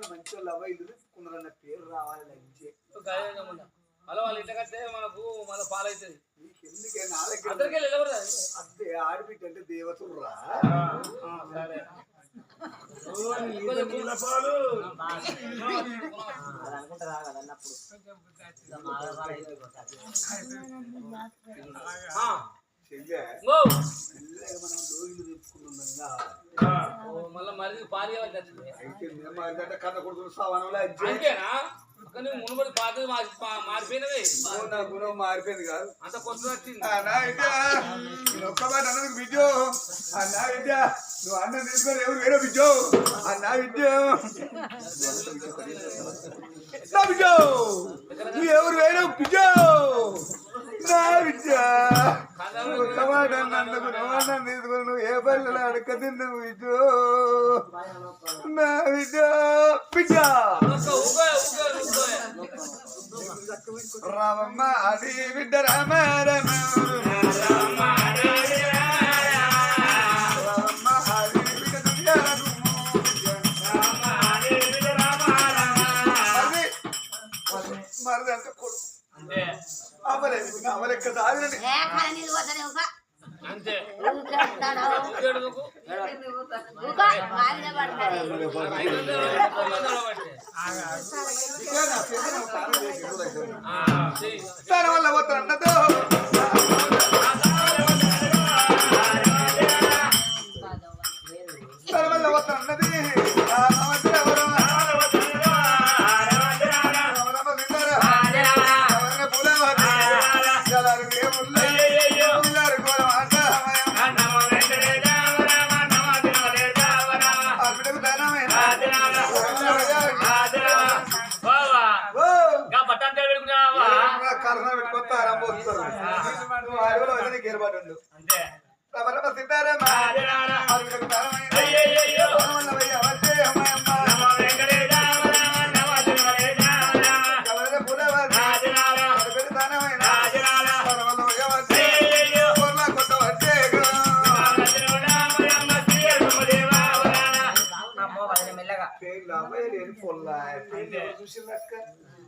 మంచి వాళ్ళు అవ్వ ఇల్లు తీసుకున్నారన్న పేరు రావాలి హలో వాళ్ళు ఇంట కడితే మనకు మన పాలవుతుంది ఎందుకే నా దగ్గర అదే ఆడబిడ్డ అంటే దేవతలు రా సరే అనుకుంటారా కదా అన్నప్పుడు మళ్ళీ మరి పాలు అయితే కథ కొడుకుని సవనంలో అంతేనా మునుబడి పాత మారిపోయినవి నా గుణం మారిపోయింది కాదు అంత కొత్త వచ్చింది ఒక్క మాట అన్నది విద్యో అన్నా విద్య నువ్వు అన్నం తీసుకొని ఎవరు వేరే విద్యో అన్నా విద్య నా విద్యో నువ్వు ఎవరు వేరే విద్యో నా విద్య ఒక్క మాట అన్నందుకు నువ్వు అన్నం తీసుకొని నువ్వు ఏ పల్లెలు అడక తిన్నావు విద్యో నా విద్య విద్య రామమ్మ అది బిడ్డ రామ రమ రామ అది బిడ్డ మరది అంటే కొడుకు అవలెక్క దాని అంతే దాని వల్ల పోతాడు దాని వల్ల పోతాడు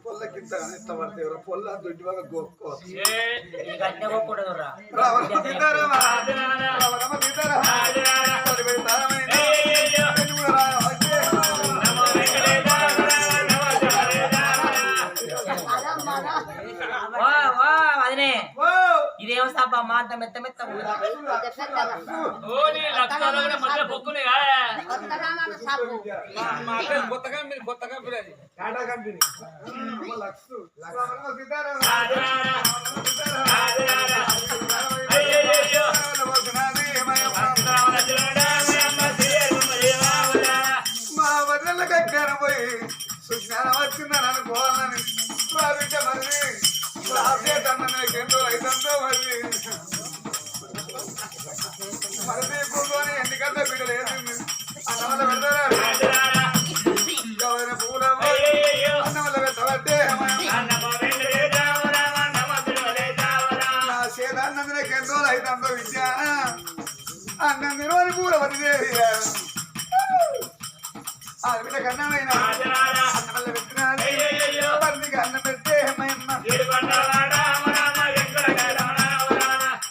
పొల్లకింత ఇష్టపడితే పొల్ల దొడ్డి బాగా గోక్కోవచ్చు ఇదేమో సాబా మా అంత మెత్త మెత్త కొత్త కంపెనీ టాటా కంపెనీ మా వదిల కట్టాను పోయి సుజ్ఞానం వచ్చిందని అనుకోవాలని బిడ్డ మరి రాసేటన్నకేంటో అయితంతో మరి మరిది కూర్చొని ఎన్నికంటే బిడ్డలు వేసింది అన్న వల్ల పెడతారా ఎవరైనా పూల అన్న వల్ల పెట్టబట్టే నా చేదన్నకేంటో అయితంతో విద్య అన్నం తినవని పూల వదిలేది ఆ బిడ్డ కన్నమైనా అన్న వల్ల పెట్టినది మరిదికి అన్నం పెడితే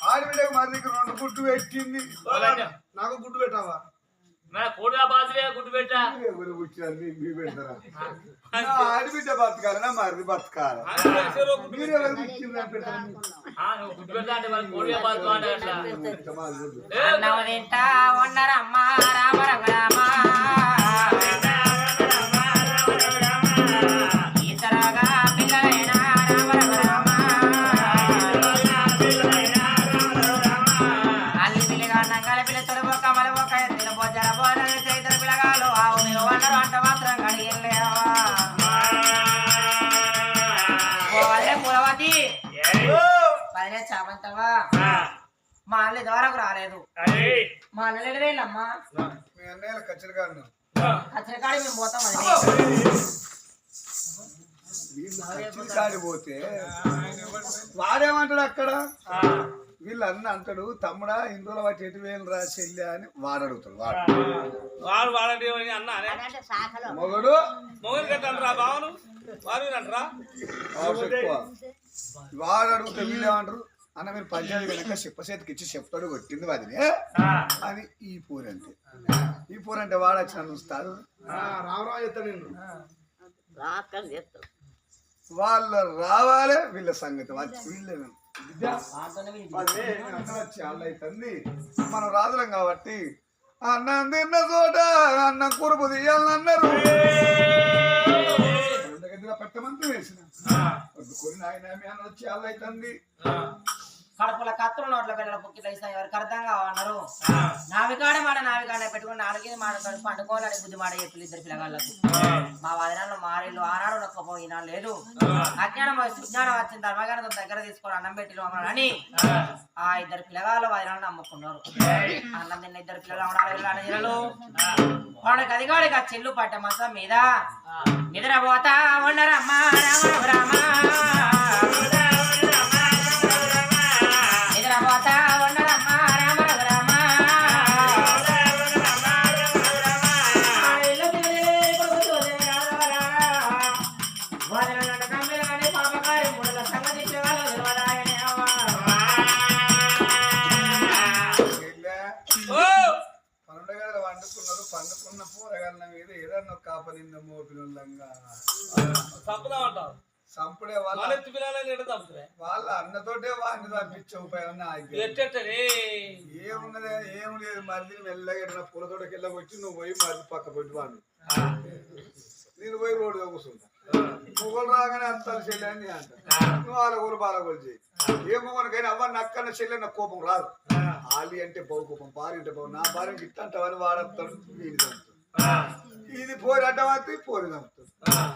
ఆడబిడ్డకు మరిదికి 2 గుడ్డు పెట్టింది నాకు గుడ్డు పెట్టావా గుడ్డు పెట్టా ఆడబిడ్డ బతకాలనా మరిది బతకాల మీరు ఎవరు చామంతవా మా అన్న ద్వారకు రాలేదు మా అన్న ఎడవేళ్ళమ్మా మీ అన్నయ్య కచ్చరికాడు కచ్చరికాడి మేము పోతాం వీళ్ళు కాడిపోతే వాడేమంటాడు అక్కడ వీళ్ళు అన్న అంటాడు తమ్ముడా ఇందులో వాటి ఎటు వేలు రా చెల్లి అని వాడు అడుగుతాడు వాడు వాడంటే అన్న మొగడు కట్టంటారా బావను వాడు అంటారా ఎక్కువ వాడు అడుగుతా వీళ్ళు ఏమంటారు అన్న మీరు పంచాయతీ కనుక చెప్పసేతికి ఇచ్చి చెప్తాడు కొట్టింది వాదిని అని ఈ పూరి అంటే ఈ పూరి అంటే వాడు వచ్చి నన్ను చూస్తాడు రామరావు చెప్తాను నేను వాళ్ళు రావాలి వీళ్ళ సంగతి వీళ్ళే అవుతుంది మనం రాజులం కాబట్టి అన్నం తిన్న చోట అన్నం కురుపు తీయాలన్నారు పెట్టమంతా వేసిన కొన్ని ఆయన అన్న వచ్చి అల్ల అవుతుంది కడుపుల కత్తులు నోట్ల పిల్లల పుక్కిట్లు ఇస్తాయి ఎవరికి అర్థం కావన్నారు నావికాడే మాట నావికాడే పెట్టుకుని నాలుగేది మాట పండుకోవాలని బుద్ధి మాట చెప్పి ఇద్దరు పిల్లగాళ్ళకు మా వదినాల్లో మారేళ్ళు ఆనాడు నొక్కపోయినా లేదు అజ్ఞానం సుజ్ఞానం వచ్చిన ధర్మగారితో దగ్గర తీసుకొని అన్నం పెట్టి అని ఆ ఇద్దరు పిల్లగాళ్ళు వదినాలను నమ్ముకున్నారు అన్నం తిన్న ఇద్దరు పిల్లలు వాడికి అదిగాడికి ఆ చెల్లు పట్ట మంచం మీద నిద్రపోతా ఉండరమ్మా రామ రామ పండుకున్న పూరగల మీద ఏదన్నా కాపనింద మోపినంగా సంపుడే వాళ్ళ అన్నతోటే వాడిని తప్పించవు ఏమున్నదే ఏం లేదు మరిది మెల్లగా పూలతోటకి వెళ్ళబొచ్చి నువ్వు పోయి మరిది పక్క పెట్టి వాడు నేను పోయి రోడ్డుగా కూర్చుంటా మొగలు రాగానే అంతాలు చెల్లి అని అంట నువ్వు వాళ్ళ బాలగోలు చేయి ఏ మొగలకైనా అవ్వ నక్కన్న చెల్లి నాకు కోపం రాదు ఆలి అంటే బహు కోపం భార్య అంటే బహు నా భార్యకి ఇట్లా అంటావని వాడతాడు వీడి చంపుతాడు ఇది పోరి అడ్డమవుతుంది పోరి చంపుతాడు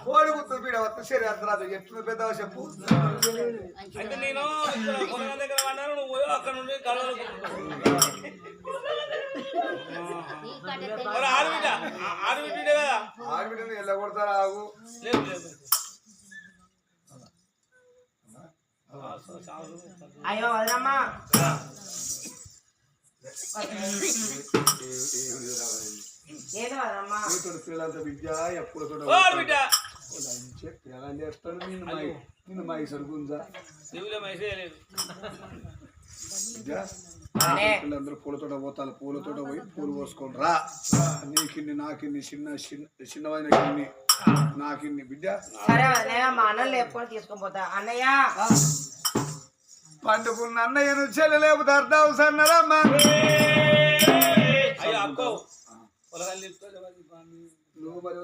పోరి గుర్తు పీడ వస్తుంది సరే అర్థరాదు ఎట్లు పెద్దవా చెప్పు అయితే నేను దగ్గర పడ్డాను నువ్వు అక్కడ నుండి ఆడబిడ్డే కదా ఆడబిడ్డని వెళ్ళగొడతారా ఆగు లేదు లేదు అయ్యో వదలమ్మా ఏదో వదలమ్మా పిల్లలంతా విద్య ఎప్పుడు చేస్తాడు నిన్ను మై సరుకుందా పిల్లలందరూ పూలతోట పోతాను పూలతోట పోయి పూలు పోసుకొని రా నీకిన్ని నాకిన్ని చిన్నవైన కిన్ని నాకిన్ని బిడ్డ సరే అన్నయ్య మా అన్నలు లేపుకొని తీసుకొని పోతా అన్నయ్య పండుకున్న అన్నయ్యను చెల్లి లేకపోతే అర్థం సన్నరమ్మా నువ్వు మరి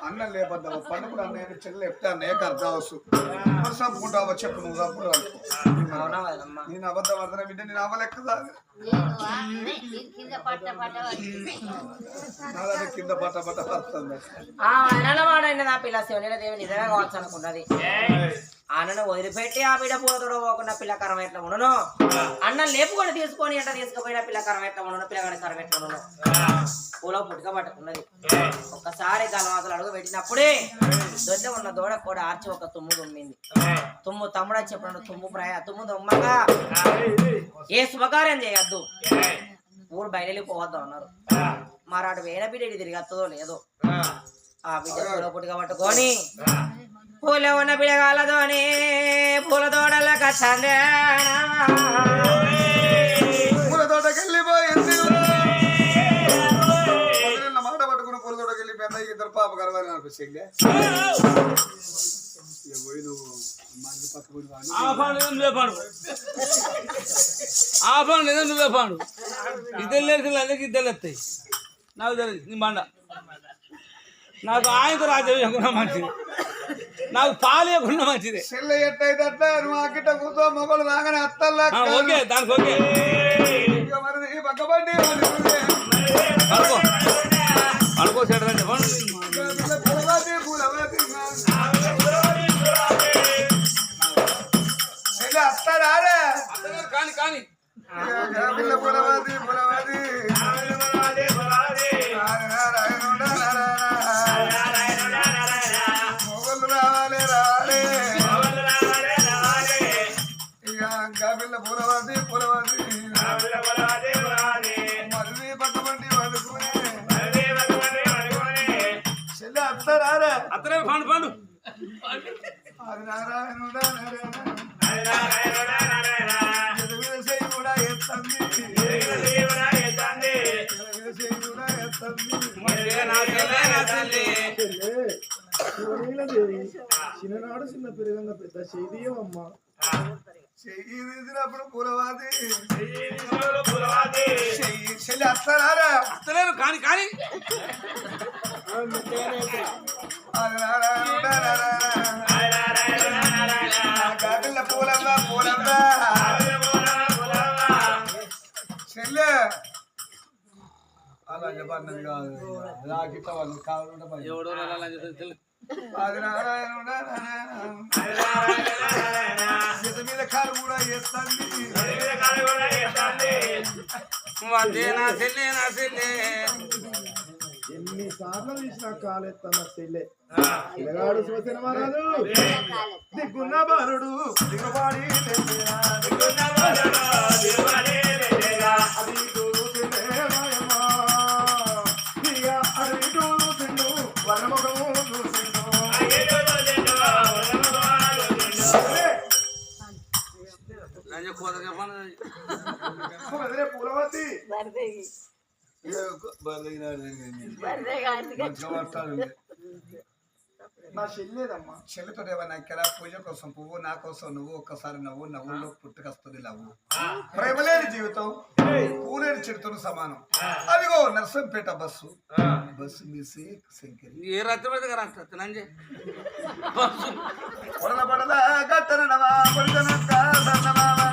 అన్నం లేపద్దావు పండుకున్న అన్నయ్యను చెల్లి లేపితే అన్నయ్యకు అర్థం వస్తుంది చంపుకుంటావా చెప్పు నువ్వు చంపుడు అనుకో నేను అబద్ధం అర్థం బిడ్డ నేను అవ్వలెక్క కింద పట్ట పట్ట వస్తుంది నా పిల్ల శివనీలదేవి నిజంగా కావచ్చు అనుకున్నది అన్నను వదిలిపెట్టి ఆ బిడ్డ పూలతోడు పోకుండా పిల్లకరం ఎట్లా ఉండను అన్నం లేపుకొని తీసుకొని ఎట్లా తీసుకుపోయిన పిల్లకరం ఎట్లా ఉండను పిల్లగాడి కరం ఎట్లా ఉండను పూల పుట్టుక పట్టుకున్నది ఒక్కసారి గలవాతలు అడుగు పెట్టినప్పుడే దొడ్డ ఉన్న దూడ కూడా ఆర్చి ఒక తుమ్ము తుమ్మింది తుమ్ము తమ్ముడు చెప్పిన తుమ్ము తుమ్మగా ఏ శుభకార్యం చేయొద్దు ఊరు బయలుపోవద్దు అన్నారు మరాడు వేరే బిడ్డ తిరిగి వస్తుందో లేదో ఆ బిడ్డ పూల పుట్టుక పట్టుకొని పూల ఉన్న పిల్లగాలతోని పూల తోటల కట్టండి పూల తోటకి వెళ్ళిపోయింది మాట పట్టుకుని పూల తోటకి వెళ్ళిపోయిందా ఇద్దరు పాప గర్వాలని అనిపిస్తుంది పోయి నువ్వు నువ్వే పాడు ఇద్దరు లేదు అందరికి ఇద్దరు వస్తాయి నాకు తెలియదు నీ బండ నాకు ఆయనతో రాజ్యం మంచిది నాకు పాలు ఇవ్వకుండా మంచిది చెల్ల ఎట్టయితే అట్లా నువ్వు అక్కిట కూర్చో మొగలు రాగానే అత్తల్లా ఓకే దానికి ఓకే మరి పక్కబట్టి అనుకో అనుకో చెడ్డండి అత్తారే కానీ కానీ పులవాది పులవాది అది నారాయణుడా ఎదుగుదల కూడా ఎత్తంది చిన్ననాడు చిన్న పెరుగంగా పెద్ద చేదియమ్మా చెయ్యి తీసినప్పుడు పూలవాది చెల్లి అత్తరారా అత్తలేరు కానీ కానీ గాడిల్ల పూలమ్మ పూలమ్మ చెల్లె అలా చెప్పన్నది కాదు నాకిట్లా వాళ్ళు కావాలంటే ఎవడో అలా చెప్తే అది నారాయణ మీద కాలు కూడా వేస్తుంది నా చెల్లె నా చెల్లె ఎన్నిసార్లు తీసిన కాలెత్తన్న చెల్లె పిల్లగాడు శివసేన మహారాజు దిగున్న బాలుడు దిగుబాడి పూలవతి నా చెల్లేదమ్మా చెల్లితో ఏమన్నా ఇక్కడ పూజ కోసం పువ్వు నా కోసం నువ్వు ఒక్కసారి నవ్వుల్లో పుట్టుకొస్తుంది నవ్వు ప్రేమలేని జీవితం పూలేని చెడుతో సమానం అదిగో నర్సంపేట బస్సు మిస్ శంకరి ఏ రాత్రి పడితే రాత్రి పొడల పొడల గట్టనవా పొడిదనక్క సన్నమావా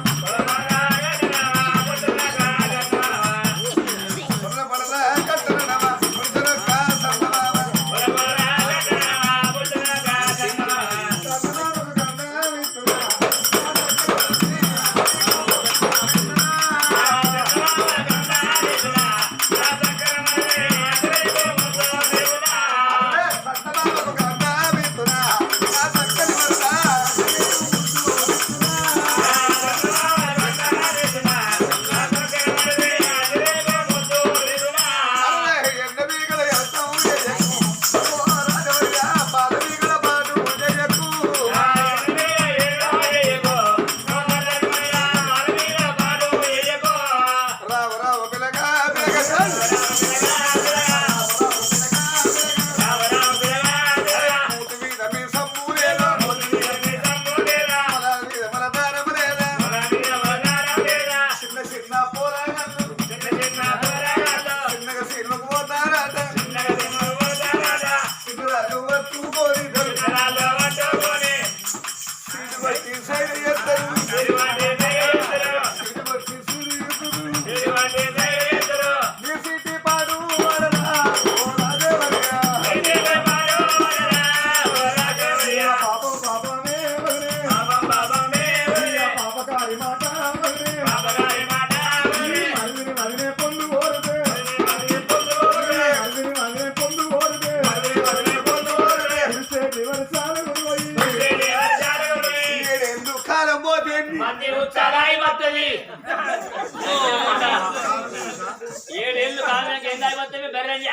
ఏడేళ్ళు కాలానికి ఎంత అయిపోతే బెర్రని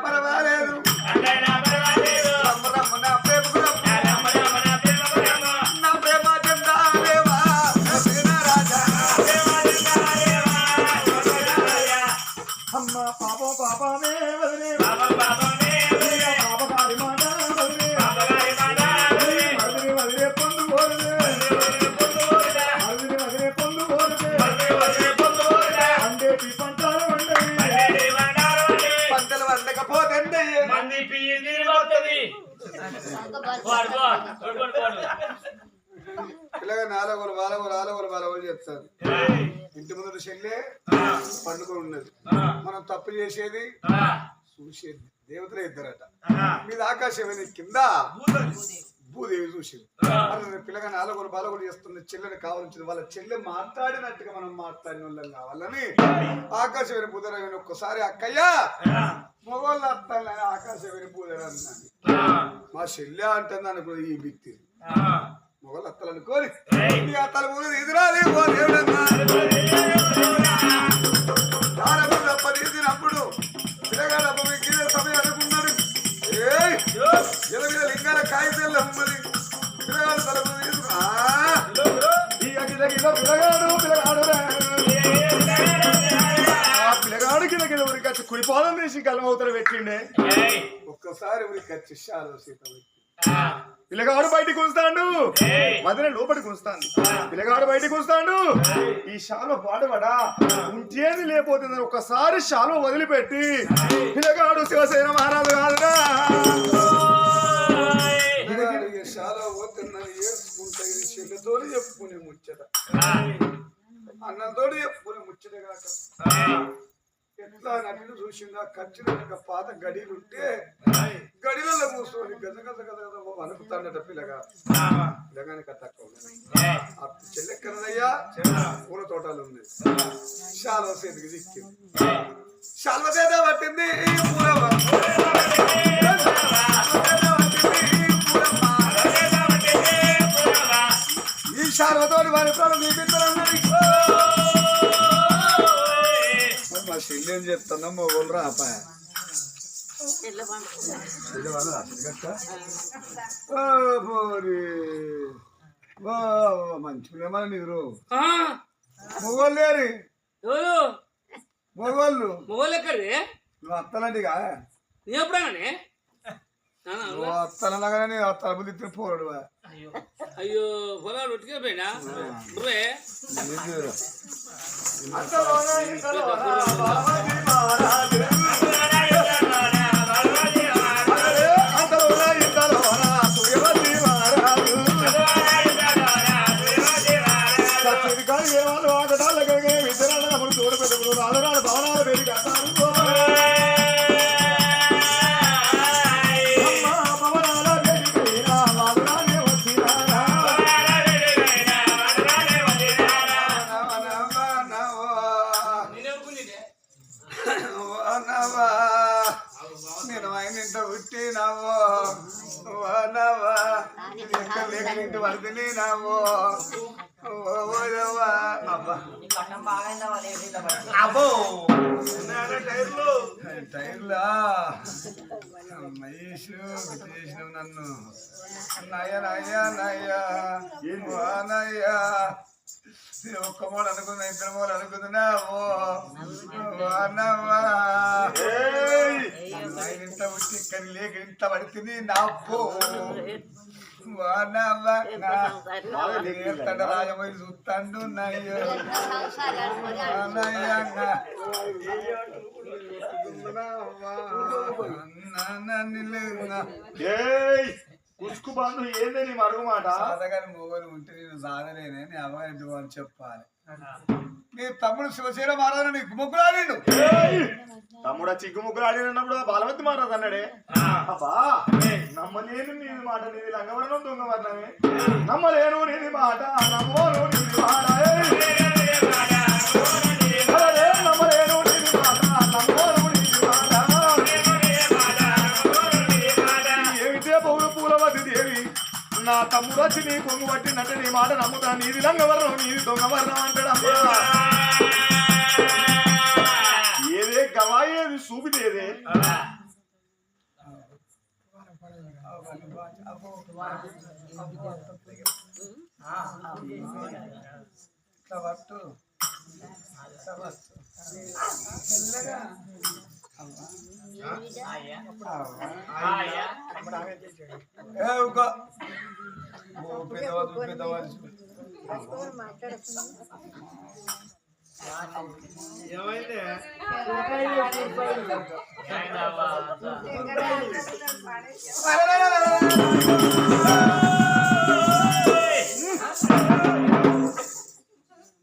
పర్వాలేదు అమ్మ పాప పాపమే వదిలే ఇలాగ నాలుగు బాలగోలు చెప్తారు ఇంటి ముందు చెల్లె పండుగ ఉన్నది మనం తప్పు చేసేది చూసేది దేవతలే ఇద్దరట మీద ఆకాశం కింద భూదేవి చూసింది పిల్లగా నాలుగు బాలగోలు చేస్తున్న చెల్లెని కావాల్సింది వాళ్ళ చెల్లె మాట్లాడినట్టుగా మనం మాట్లాడిన వాళ్ళం కావాలని ఆకాశమైన బుధరని ఒక్కసారి అక్కయ్య మొగోళ్ళు అత్తాను ఆకాశమైన బుధర అన్నాను మా చెల్లె అంటుంది అనుకో ఈ బిత్తి మొగలు అత్తలు అనుకోని అత్తలు ఎదురాలి కుడి పాదం తీసి కలమవుతారు పెట్టిండే ఏయ్ ఒక్కసారి ఊరికి వచ్చి శాలో సీత పిల్లగాడు బయటికి ఉంచుతాడు ఏయ్ మధ్యన లోపలికి ఉంచుతాను పిల్లగాడు బయటికి ఉంచుతాడు ఈ శాలో పాడబడా ఉంటేది లేకపోతుంది ఒక్కసారి శాలో వదిలిపెట్టి పిల్లగాడు శివసేన మహారాజు కాదురా చాలా పోతున్నాను ఏడ్చుకుంటా ఇది చెల్లెతో చెప్పుకునే ముచ్చట అన్నంతో చెప్పుకునే ముచ్చట కాక ఎట్లా నటిని చూసిందా ఖర్చులు పాత గడిలుంటే గడిలలో కూర్చొని గజ గజ గజ గజ అనుకుతాడట పిల్లగా పిల్లగాని తక్కువ ఆ చెల్లెక్కనదయ్యా పూల తోటలు ఉంది శాల్వ చేతికి దిక్కింది శాల్వ చేత పట్టింది ఈ శాల్వతోటి వారి ప్రాణం మా చెల్లి ఏం చెప్తున్నా మొగోళ్ళు రాపాయ మంచిగా నీరు మొగోళ్ళు లేరు మొగోళ్ళు మొగోళ్ళు ఎక్కడి నువ్వు అత్తలంటిగా నీ ఎప్పుడైనా నువ్వు అత్తలనగానే తలుపు తిప్పి పోడు అయ్యో పొలాలు ఉట్టుకెళ్ళిపోయినా నువ్వే భవనాలు పెరిగి నేను ఆయన ఇంత పుట్టినావో నవ్వా ఇంటి పడుతుంది నావో అబ్బో టైర్లా మహేష్ చేసిన నన్ను నయ్యా ఒక్క మూడు అనుకుందా ఇద్దరు మూడు అనుకుంటున్నావో ఇంత వచ్చి ఇక్కడ లేక ఇంత పడుతుంది నా పో రాజమోయి చూస్తాడు ఉసుకు బంధు ఏందని మరుగు మాట సాధగాని మొగలు ఉంటే నేను సాధలేనే నీ అవ్వదు అని చెప్పాలి నీ తమ్ముడు శివసేన మహారాజు నీకు ముగ్గులాడిండు తమ్ముడు చిగ్గు ముగ్గురు ఆడినప్పుడు బాలవతి మహారాజు అన్నాడే అబ్బా నమ్మలేను నీది మాట నీది లంగవర్ణం దొంగ వర్ణమే నమ్మలేను నీది మాట నమ్మోను నీది మాట నమ్మలేను నీది మాట నమ్మోను నీది మాట ఏమిటే పౌరు పూలవతి దేవి నా తమ్ముడు వచ్చి నీ కొంగు పట్టినట్టు నీ మాట నమ్ముతా నీది లంగవర్ణం నీది దొంగ వర్ణం అంటాడమ్మా ఏదే గవాయేది చూపితేదే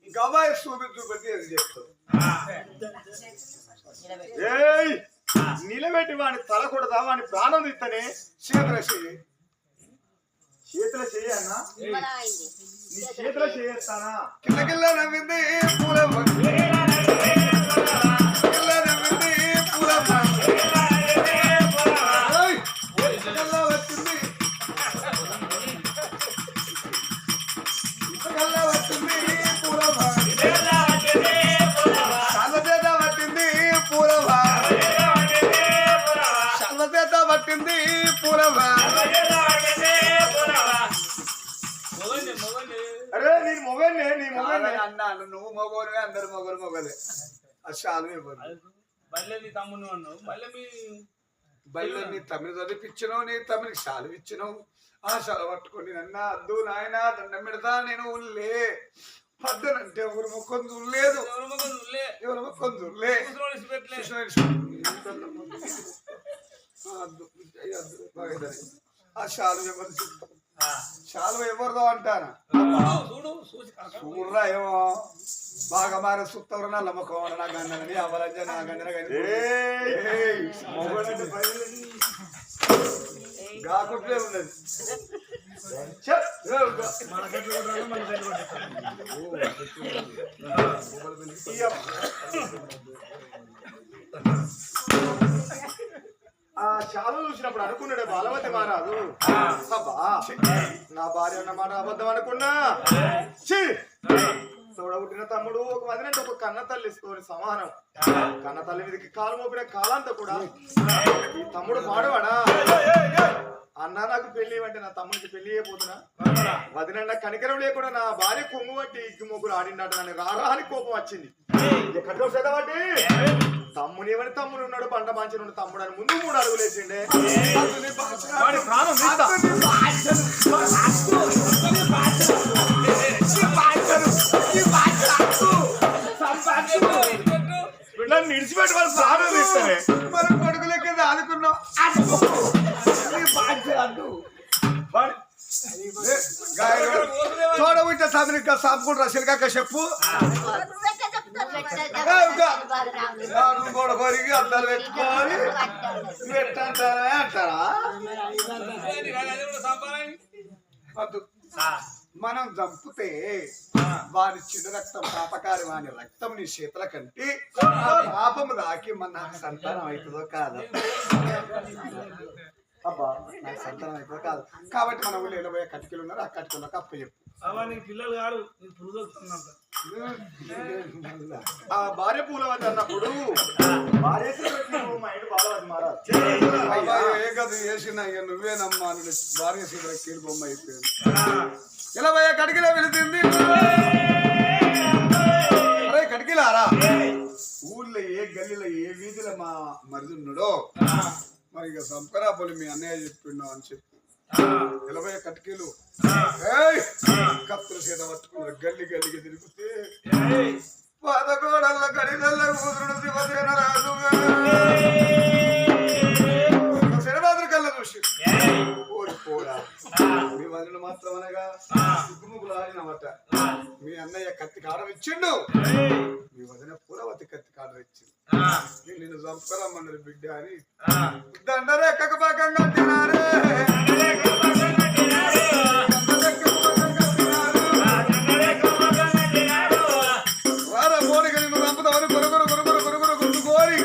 గవాయి చూపెట్టి అది చెప్తావు నిలబెట్టి వాడి తల కొడదా వాడి ప్రాణం తీస్తనే చేతుల చేయన్నా నీ చేతుల చేయస్తానా కిల్లకిల్ల నవ్వింది పూల పట్టింది పూలవా అరే నీ మొగల్నే నీ మొగల్నే అన్నాను నువ్వు మొగోలుగా అందరు మొగలు మొగలే ఆ శాలు ఇవ్వరు మళ్ళీ నీ తమ్ముడు అన్నావు మళ్ళీ మీ బయలు నీ తమ్మిని చదివిపించినావు నీ తమ్మినికి శాలు ఇచ్చినావు ఆ శాల పట్టుకొని నన్న అద్దు నాయన దండం పెడతా నేను ఉల్లే పద్దనంటే ఎవరు మొక్కం చూడలేదు ఎవరు మొక్కం చూడలే ఆ శాలు ఎవరు శాలు ఎవరిదో అంటానా చూడరా ఏమో బాగా మారే సుత్తవరు నల్ల మొక్క నా గండని అవరంజ నా గండన గాకుట్లే ఉన్నది ఆ శాలు చూసినప్పుడు అనుకున్నాడే బాలవతి మహారాజు అబ్బా నా భార్య అన్నమాట అబద్ధం అనుకున్నా తోడబుట్టిన తమ్ముడు ఒక వదినంటే ఒక కన్న తల్లిస్తోని సమానం కన్న తల్లి మీదకి కాలు మోపిన కాలంతా కూడా ఈ తమ్ముడు మాడవాడా అన్న నాకు పెళ్లి అంటే నా తమ్ముడికి పెళ్లి అయిపోతున్నా వదిన కనికరం లేకుండా నా భార్య కొంగు బట్టి ఇగ్గు మొగ్గులు ఆడినట్టు నన్ను రారాని కోపం వచ్చింది ఎక్కడికో చదవండి తమ్ముడు ఏమని తమ్ముడు ఉన్నాడు పంట మంచి నుండి తమ్ముడు అని ముందు 3 అడుగులు వేసిండే నన్ను నిడిచిపెట్టుకోవాలి ప్రాణం ఇస్తానే మనం కొడుకు లెక్క అనుకున్నాం తోడబుట్ట సాబినిక సాపుకుంటా సిలికాక చెప్పు కూడా కొరికి అద్దాలు పెట్టుకోవాలి పెట్టంటారా అంటారా మనం చంపితే వారి చిన్న రక్తం పాపకారి వాని రక్తం నీ చేతుల కంటే పాపము దాకి మన నాకు సంతానం అవుతుందో కాదు అబ్బా నాకు సంతానం అవుతుందో కాదు కాబట్టి మన ఊళ్ళో వెళ్ళబోయే కటికలు ఉన్నారు ఆ కటికలకు అప్ప చెప్పు పిల్లలు కాదు ఆ భార్య పూలవతి అన్నప్పుడు భార్య మా ఇంటి బాలవతి మహారాజ్ ఏ కథ చేసిన ఇక నువ్వేనమ్మా అని భార్య సీత కీలు బొమ్మ అయిపోయింది ఇలా పోయే కటికలో వెళుతుంది అరే కటికిలారా ఊళ్ళో ఏ గల్లీలో ఏ వీధిలో మా మరిదున్నాడో మరి ఇక సంపరాపల్లి మీ అన్నయ్య చెప్పిండు అని చెప్పి 20 కటికీలు కత్తుల చేత పట్టుకున్నారు గల్లి గల్లికి తిరిగితే పదకోడల్ల గడిదల్ల కూతురుడు శివసేన రాజు శరదాద్రి కళ్ళ చూసి ఓడిపోడా మీ వదిన మాత్రం అనగా సిగ్గుముగ్గులు ఆడినమాట మీ అన్నయ్య కత్తి కాడం ఇచ్చిండు మీ వదిన పూలవతి కత్తి కాడం ఇచ్చింది నిన్ను చంపరమ్మన్నారు బిడ్డ అని దండరెక్కక భాగంగా తినారే వారా మోడికి నిన్ను చంపుతామని కొరకొర కొరకొర కొరకొర గుర్తుకోరి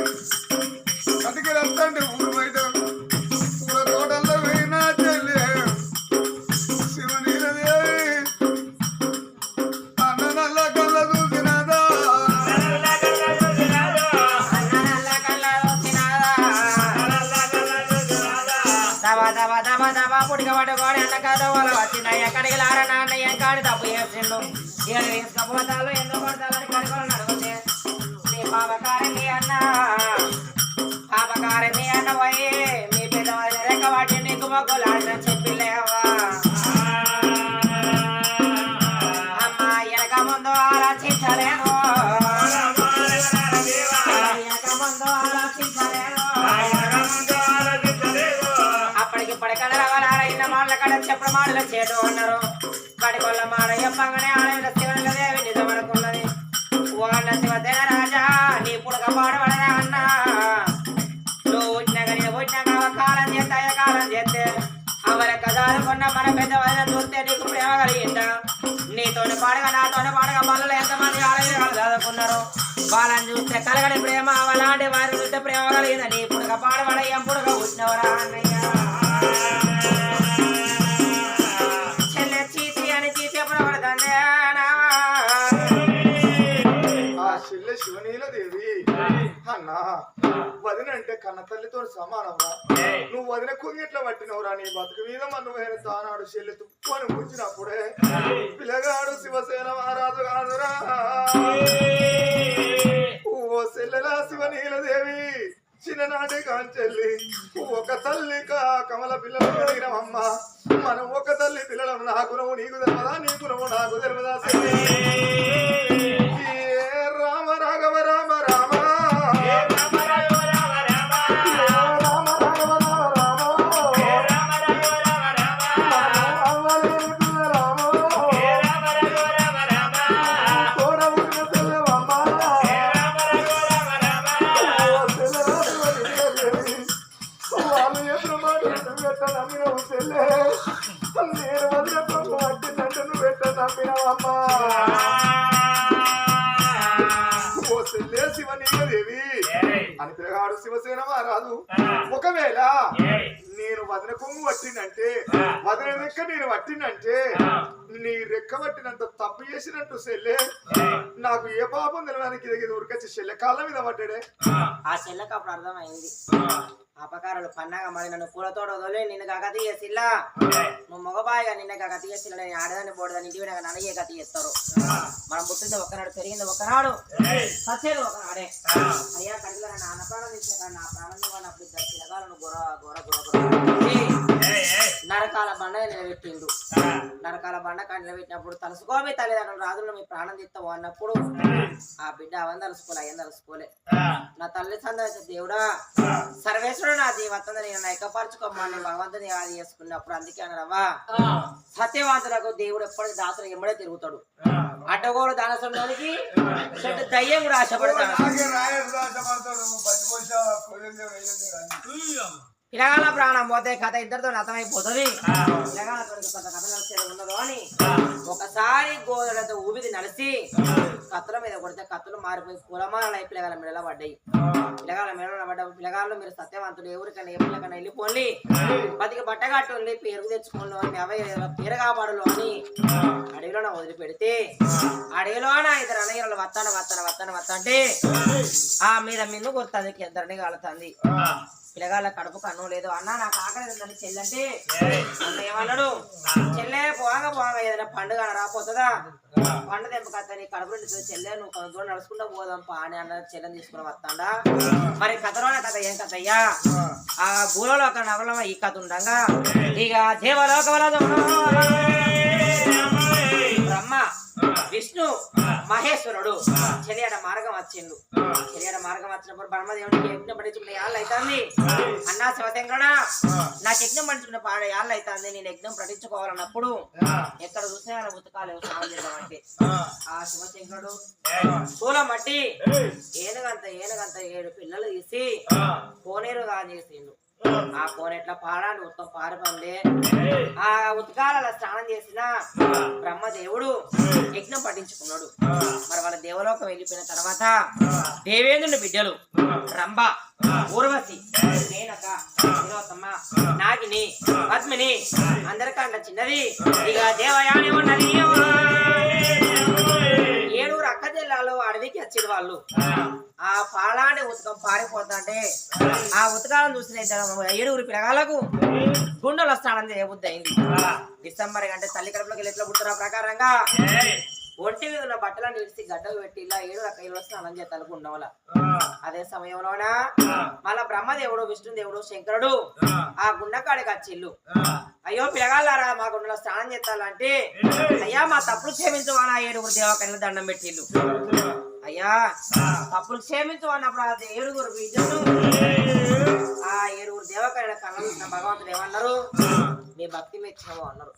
కతికి వెళ్తాండి ఊరు బయట పూల తోటల్లో పోయినా చెల్లి శివనీలదేవి అన్న నల్ల కళ్ళ చూసినాదా పుడిక పట్టుకోని అన్న కథ వాళ్ళు వచ్చినాయి ఎక్కడికి లారన్నా అన్నయ్య కాడి తప్పు చేసిండు ఏడు వేసుకపోతాలు ఎందుకు కొడతాలని కడుకోవాలని అడిగితే మీ పాపకారి అన్న పాపకారి అన్న పోయి మీ పెద్ద రెక్క వాటి నీకు మొగ్గులు ఆడిన చెప్పిలేవా అమ్మ వెనక ముందు ఆలోచించలేను వెనక ముందు ఆలోచించలేను చెప్పిన మాటలు చేటు అన్నారు కడికొల్ల మాట చెప్పగానే ఆడవిడ శివదేవి నిజం అనుకున్నది ఓ అన్న శివసేన రాజా నీ పుడక పాడబడరా అన్న నువ్వు వచ్చినాక నేను వచ్చినాక కాలం చేస్తే కాలం చేస్తే అవరి కథాలుకున్న మన పెద్ద వదిన చూస్తే నీకు ప్రేమ కలిగిందా నీతోని పాడగా నాతోని పాడగా మళ్ళీ ఎంతమంది ఆడవిడ చదువుకున్నారు వాళ్ళని చూస్తే కలగని ప్రేమ అలాంటి వారి చూస్తే ప్రేమ కలిగిందా నీ పుడక పాడబడ ఏం పుడక వచ్చినవరా అన్నయ్య శివనీలదేవి అన్నా వదినంటే కన్న తల్లితో సమానమా నువ్వు వదిన కుంగిట్ల పట్టినవురా నీ బతుకు మీద మన్నువైన తానాడు చెల్లి తుప్పుని కూర్చినప్పుడే పిల్లగాడు శివసేన మహారాజు కాదురా ఓ సెల్లెలా శివనీలదేవి చిన్ననాటి కాంచెల్లి ఒక తల్లి కమల పిల్లలు కలిగినవమ్మ మనం ఒక తల్లి పిల్లలం నా గుణము నీకు తెలవదా నీ గుణము నాకు తెలవదా రామ రాఘవ రామ రామ నేను వదిలేపు పట్టినట్టు నువ్వు ఎట్లా నమ్మినావమ్మా ఓ సెల్లే శివనీలదేవి అని పిల్లగాడు శివసేన మహారాజు ఒకవేళ నేను వదిన కొంగు పట్టినంటే వదిన రెక్క నేను పట్టినంటే నీ రెక్క పట్టినంత తప్పు చేసినట్టు సెల్లే నాకు ఏ పాపం తెలవడానికి ఇది ఉరికొచ్చి చెల్లె కాళ్ళ మీద పడ్డాడే ఆ చెల్లెకు అప్పుడు అర్థమైంది అపకారాలు పన్నాగా మరి నన్ను పూలతోట వదిలే నిన్ను గతి చేసిల్లా నువ్వు మగబాయిగా నిన్న గతి చేసిల్లా నేను ఆడదాన్ని పోడదాన్ని ఇంటి వినగా నన్నయ్యే గతి చేస్తారు మనం పుట్టింది ఒకనాడు పెరిగింది ఒకనాడు సచ్చేది ఒకనాడే అయ్యా కడిగిన నా అన్న ప్రాణం తీసిన నా ప్రాణం అప్పుడు ఇద్దరు పిల్లగాలను గొర గొర గొర నరకాల బండ నిలబెట్టిండు నరకాల బండ నిలబెట్టినప్పుడు తలుసుకోమే తల్లిదండ్రులు రాజులు మీ ప్రాణం తీస్తావు అన్నప్పుడు ఆ బిడ్డ అవని తలుసుకోలే అయ్యని తలుసుకోలే నా తల్లి సందేశ దేవుడా సర్వేశ్వరుడు నా జీవితం నేను ఐక్యపరచుకోమ్మా నేను భగవంతుని అది చేసుకున్నప్పుడు అందుకే అనరవ్వా సత్యవంతులకు దేవుడు ఎప్పటికీ దాసులు ఎమ్మడే తిరుగుతాడు అడ్డగోడు దానసంలోనికి చెట్టు దయ్యం కూడా ఆశపడతాడు పిల్లగాళ్ళ ప్రాణం పోతే కథ ఇద్దరితో అర్థమైపోతుంది పిల్లగాళ్ళతో కొంత కథ నడిచేది ఉండదు అని ఒకసారి గోదలతో ఊపిది నడిచి కత్తుల మీద కొడితే కత్తులు మారిపోయి కులమాల పిల్లగాళ్ళ మెడలో పడ్డాయి పిల్లగాళ్ళ మెడలో పడ్డ పిల్లగాళ్ళు మీరు సత్యవంతులు ఎవరికైనా ఎప్పుడైనా వెళ్ళిపోండి బతికి బట్టగట్టు పేరు తెచ్చుకోండి అని ఎవరు పేరు కాపాడులు అని అడవిలోన వదిలిపెడితే అడవిలోన ఇద్దరు అన్నయ్యలు వత్తంటే ఆ మీద మిన్ను కొడుతుంది ఇద్దరిని కాలుతుంది పిల్లగాళ్ళ కడుపుకు అన్నం లేదు అన్న నాకు ఆకలి ఉందని చెల్లంటే అన్న ఏమన్నాడు చెల్లె పోగా ఏదైనా పండుగ రాపోతుందా పండు తెంపకత్తని కడుపు చెల్లె నువ్వు కొంత దూరం నడుచుకుంటూ పోదాం పాని అన్న చెల్లెని తీసుకుని వస్తాడా మరి కథలోనే కథ ఏం కథ అయ్యా ఆ భూలో ఒక నగరం ఈ కథ ఉండగా ఇక దేవలోక బ్రహ్మ విష్ణు మహేశ్వరుడు చెలియడ మార్గం వచ్చిండు చెలియడ మార్గం వచ్చినప్పుడు బ్రహ్మదేవుడికి యజ్ఞం పట్టించుకునే యాళ్ళు అవుతుంది అన్నా శివశంకరుడా నాకు యజ్ఞం పట్టించుకునే పాడ యాళ్ళు అవుతుంది నేను యజ్ఞం పట్టించుకోవాలన్నప్పుడు ఎక్కడ చూసినా ఉతకాలు స్నానం చేద్దామంటే ఆ శివశంకరుడు స్థూలం మట్టి ఏనుగంత 7 పిల్లలు తీసి కోనేరుగా చేసిండు ఆ కోనెట్లా పాడాలి ఉత్తమ పారిపోండి ఆ ఉత్కాల స్నానం చేసిన బ్రహ్మదేవుడు యజ్ఞం పట్టించుకున్నాడు మరి వాళ్ళ దేవలోకం వెళ్ళిపోయిన తర్వాత దేవేంద్రుని బిడ్డలు రంభ ఊర్వశి మేనక తిలోత్తమ నాగిని పద్మిని అందరికంట చిన్నది ఇక దేవయాని ఉన్నది 7 అక్క జిల్లాలో అడవికి వచ్చిన వాళ్ళు ఆ పాలాంటి ఉతకం పారిపోతుంటే ఆ ఉతకాలను చూసిన 7 పిల్లగాళ్ళకు గుండెలో స్నానం చేయబుద్ధి అయింది డిసెంబర్ అంటే తల్లి కడుపులోకి ఎట్లా పుట్టిన ప్రకారంగా ఒంటి మీద ఉన్న బట్టలను ఇడిచి గడ్డలు పెట్టి ఇలా 7 రకాల స్నానం చేస్తాను గుండంలో అదే సమయంలోన మళ్ళా బ్రహ్మదేవుడు విష్ణుదేవుడు శంకరుడు ఆ గుండకాడికి వచ్చిల్లు అయ్యో పిల్లగాళ్ళారా మా గుండెలో స్నానం చేస్తాలంటే అయ్యా మా తప్పులు క్షమించమని 7 దేవకన్యలు దండం పెట్టిల్లు అయ్యా తప్పులు క్షమించు అన్నప్పుడు ఆ 7 బిడ్డలు ఆ 7 దేవకన్యల కళ్ళ భగవంతుడు ఏమన్నారు నీ భక్తి మెచ్చాము అన్నారు